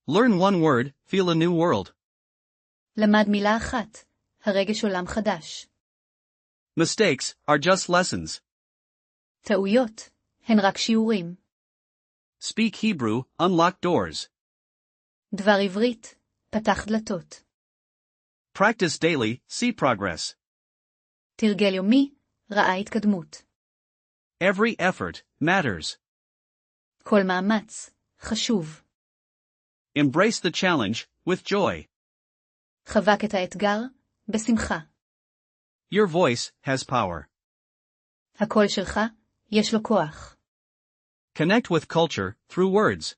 Learn one word, feel a new world. למד מילה אחת, הרגש עולם חדש. Mistakes are just lessons. טעויות הן רק שיעורים. Speak Hebrew, unlock doors. דבר עברית, פתח דלתות. Practice daily, see progress. תרגל יומי, ראה התקדמות. Every effort matters. כל מאמץ חשוב. Embrace the challenge with joy. חבק את האתגר בשמחה. Your voice has power. הקול שלך יש לו כוח. Connect with culture through words.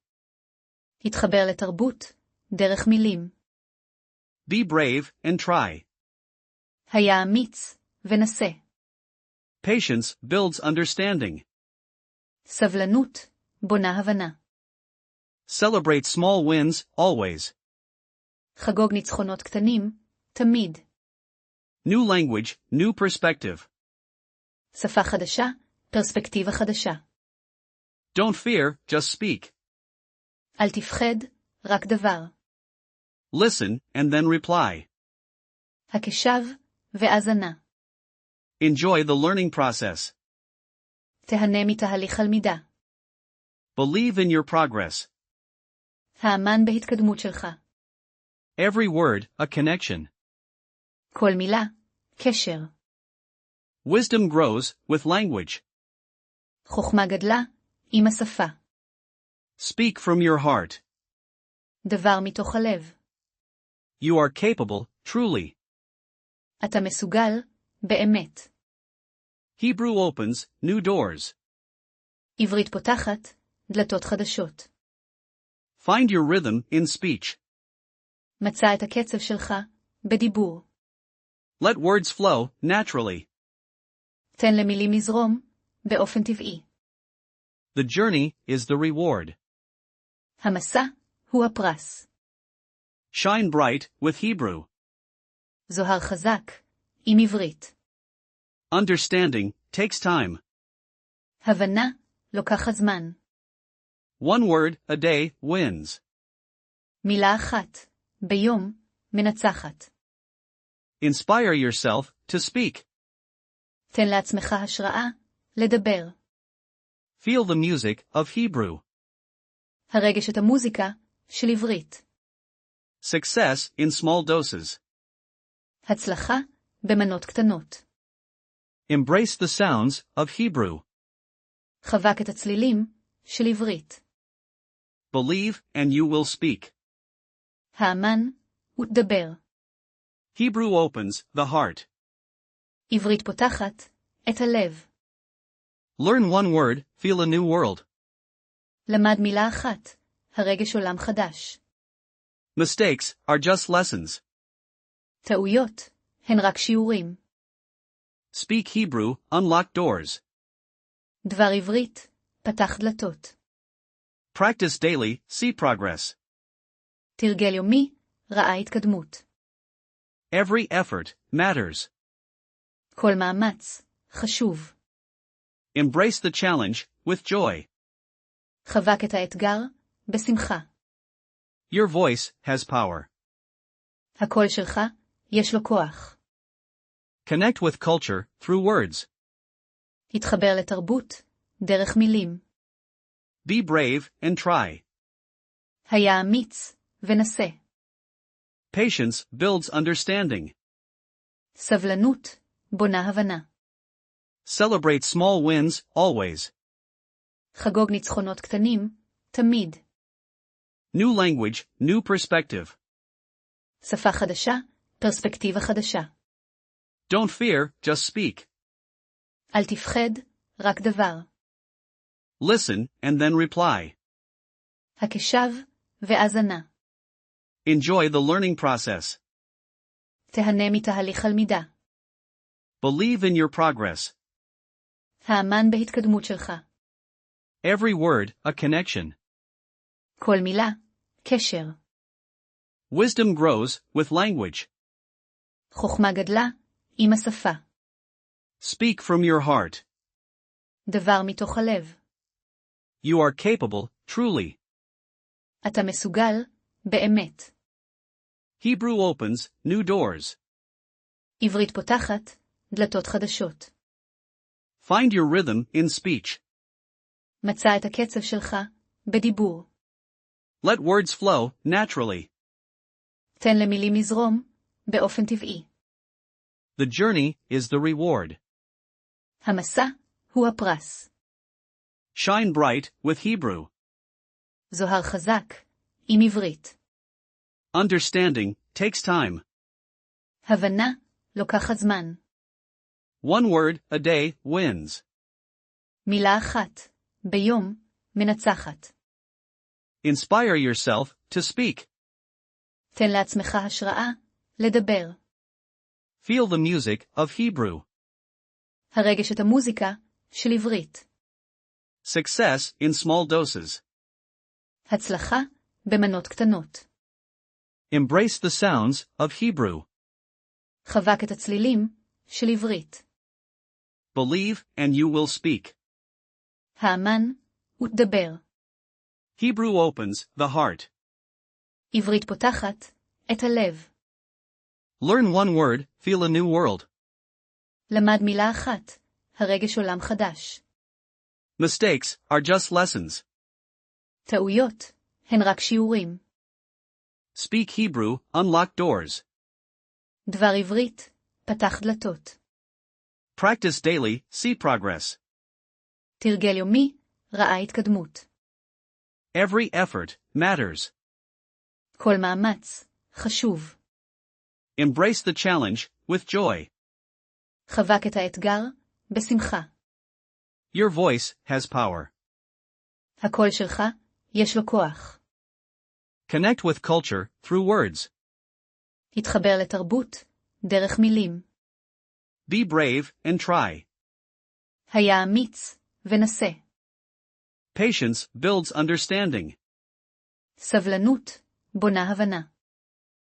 התחבר לתרבות דרך מילים. Be brave and try. היה אמיץ ונסה. Patience builds understanding. סבלנות בונה הבנה. Celebrate small wins always. חגוג ניצחונות קטנים תמיד. New language, new perspective. שפה חדשה, פרספקטיבה חדשה. Don't fear, just speak. אל תפחד, רק דבר. Listen and then reply. הקשב והאזנה. Enjoy the learning process. תהנה מתהליך הלמידה. Believe in your progress. האמן בהתקדמות שלך. Every word, a connection. כל מילה, קשר. Wisdom grows with language. חוכמה גדלה עם השפה. Speak from your heart. דבר מתוך הלב. You are capable, truly. אתה מסוגל, באמת. Hebrew opens new doors. עברית פותחת, דלתות חדשות. Find your rhythm in speech. מצא את הקצב שלך, בדיבור. Let words flow naturally. תן למילים לזרום, באופן טבעי. The journey is the reward. המסע הוא הפרס. Shine bright with Hebrew. זוהר חזק, עם עברית. Understanding takes time. הבנה, לוקחת זמן. One word a day wins. מילה אחת, ביום, מנצחת. Inspire yourself to speak. תן לעצמך השראה, לדבר. Feel the music of Hebrew. הרגש את המוזיקה, של עברית. Success in small doses. הצלחה, במנות קטנות. Embrace the sounds of Hebrew. חבק את הצלילים, של עברית. Believe and you will speak. האמן, ותדבר. Hebrew opens the heart. עברית פותחת, את הלב. Learn one word, feel a new world. למד מילה אחת, הרגש עולם חדש. Mistakes are just lessons. טעויות, הן רק שיעורים. Speak Hebrew, unlock doors. דבר עברית, פתח דלתות. Practice daily, see progress. תרגל יומי, ראה התקדמות. Every effort matters. כל מאמץ, חשוב. Embrace the challenge with joy. חבק את האתגר, בשמחה. Your voice has power. הקול שלך, יש לו כוח. Connect with culture through words. התחבר לתרבות, דרך מילים. Be brave and try. היה אמיץ, ונסה. Patience builds understanding. סבלנות, בונה הבנה. Celebrate small wins always. חגוג ניצחונות קטנים, תמיד. New language, new perspective. שפה חדשה, פרספקטיבה חדשה. Don't fear, just speak. אל תפחד, רק דבר. Listen and then reply. הקשב והאזנה. Enjoy the learning process. תהנה מתהליך הלמידה. Believe in your progress. האמן בהתקדמות שלך. Every word, a connection. כל מילה, קשר. Wisdom grows with language. חוכמה גדלה, עם השפה. Speak from your heart. דבר מתוך הלב. You are capable, truly. אתה מסוגל, באמת. Hebrew opens new doors. עברית פותחת דלתות חדשות. Find your rhythm in speech. מצא את הקצב שלך בדיבור. Let words flow naturally. תן למילים לזרום באופן טבעי. The journey is the reward. המסע הוא הפרס. Shine bright with Hebrew. זוהר חזק עם עברית. Understanding takes time. הבנה לוקחת זמן. One word a day wins. מילה אחת ביום מנצחת. Inspire yourself to speak. תן לעצמך השראה לדבר. Feel the music of Hebrew. הרגש את המוזיקה של עברית. Success in small doses. הצלחה במנות קטנות. Embrace the sounds of Hebrew. חבק את הצלילים של עברית. Believe and you will speak. האמן ותדבר. Hebrew opens the heart. עברית פותחת את הלב. Learn one word, feel a new world. למד מילה אחת, הרגש עולם חדש. Mistakes are just lessons. טעויות הן רק שיעורים. Speak Hebrew, unlock doors. דבר עברית, פתח דלתות. Practice daily, see progress. תרגל יומי, ראה התקדמות. Every effort matters. כל מאמץ חשוב. Embrace the challenge with joy. חבק את האתגר בשמחה. Your voice has power. הקול שלך יש לו כוח. Connect with culture through words. התחבר לתרבות דרך מילים. Be brave and try. היה אמיץ ונסה. Patience builds understanding. סבלנות בונה הבנה.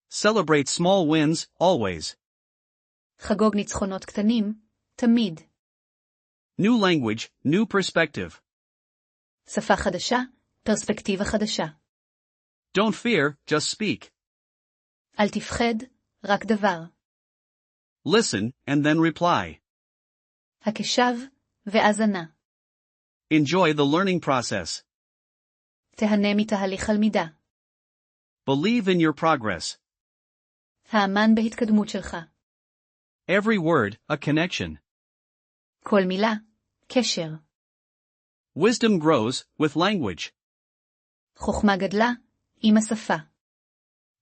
Celebrate small wins always. חגוג ניצחונות קטנים תמיד. New language, new perspective. שפה חדשה, פרספקטיבה חדשה. Don't fear, just speak. אל תפחד, רק דבר. Listen and then reply. הקשב והאזנה. Enjoy the learning process. תהנה מתהליך הלמידה. Believe in your progress. האמן בהתקדמות שלך. Every word, a connection. כל מילה, קשר. Wisdom grows with language. חוכמה גדלה עם השפה.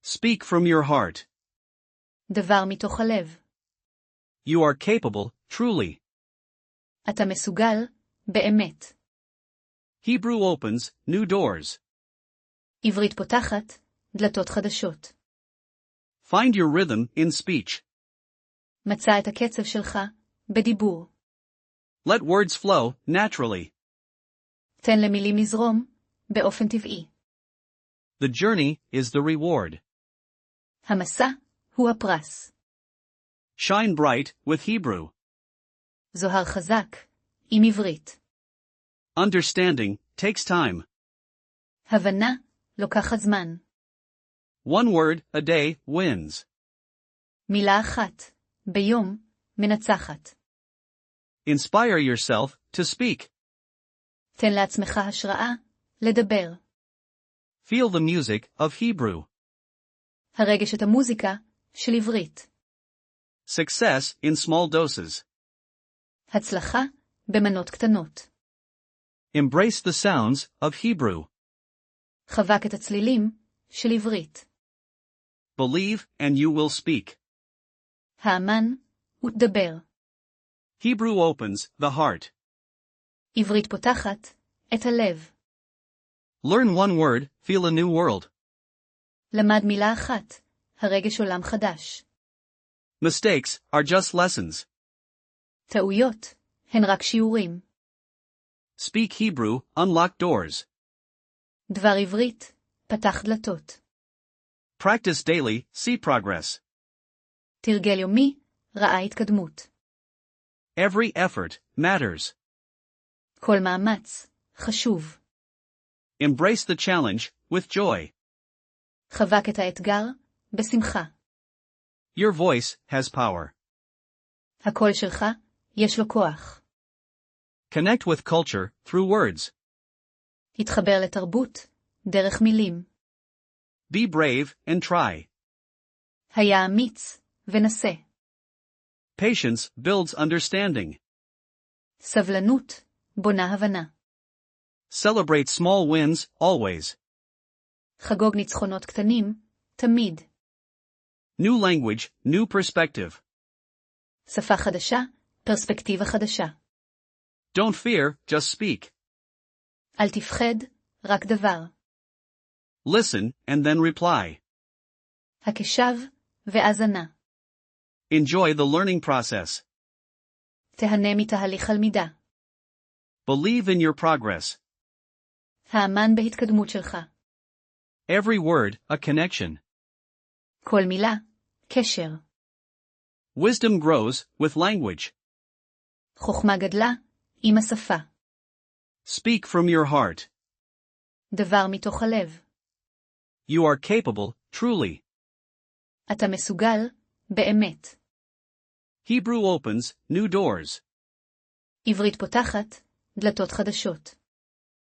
Speak from your heart. דבר מתוך הלב. You are capable, truly. אתה מסוגל, באמת. Hebrew opens new doors. עברית פותחת דלתות חדשות. Find your rhythm in speech. מצא את הקצב שלך בדיבור. Let words flow naturally. תן למילים לזרום באופן טבעי. The journey is the reward. המסע הוא הפרס. Shine bright with Hebrew. זוהר חזק עם עברית. Understanding takes time. הבנה לוקחת זמן. One word a day wins. מילה אחת ביום מנצחת. Inspire yourself to speak. תן לעצמך השראה לדבר. Feel the music of Hebrew. הרגש את המוזיקה של עברית. Success in small doses. הצלחה במנות קטנות. Embrace the sounds of Hebrew. חבק את הצלילים של עברית. Believe and you will speak. האמן ותדבר. Hebrew opens the heart. עברית פותחת את הלב. Learn one word, feel a new world. למד מילה אחת, הרגש עולם חדש. Mistakes are just lessons. טעויות הן רק שיעורים. Speak Hebrew, unlock doors. דבר עברית, פתח דלתות. Practice daily, see progress. תרגל יומי, ראה התקדמות. Every effort matters. כל מאמץ חשוב. Embrace the challenge with joy. חבק את האתגר, בשמחה. Your voice has power. הקול שלך, יש לו כוח. Connect with culture through words. התחבר לתרבות, דרך מילים. Be brave and try. היה אמיץ, ונסה. Patience builds understanding. סבלנות, בונה הבנה. Celebrate small wins, always. חגוג ניצחונות קטנים, תמיד. New language, new perspective. שפה חדשה, פרספקטיבה חדשה. Don't fear, just speak. אל תפחד, רק דבר. Listen, and then reply. הקשב, והאזנה. Enjoy the learning process. תהנה מתהליך הלמידה. Believe in your progress. האמן בהתקדמות שלך. Every word, a connection. כל מילה, קשר. Wisdom grows with language. חוכמה גדלה, עם השפה. Speak from your heart. דבר מתוך הלב. You are capable, truly. אתה מסוגל, באמת. Hebrew opens new doors. עברית פותחת, דלתות חדשות.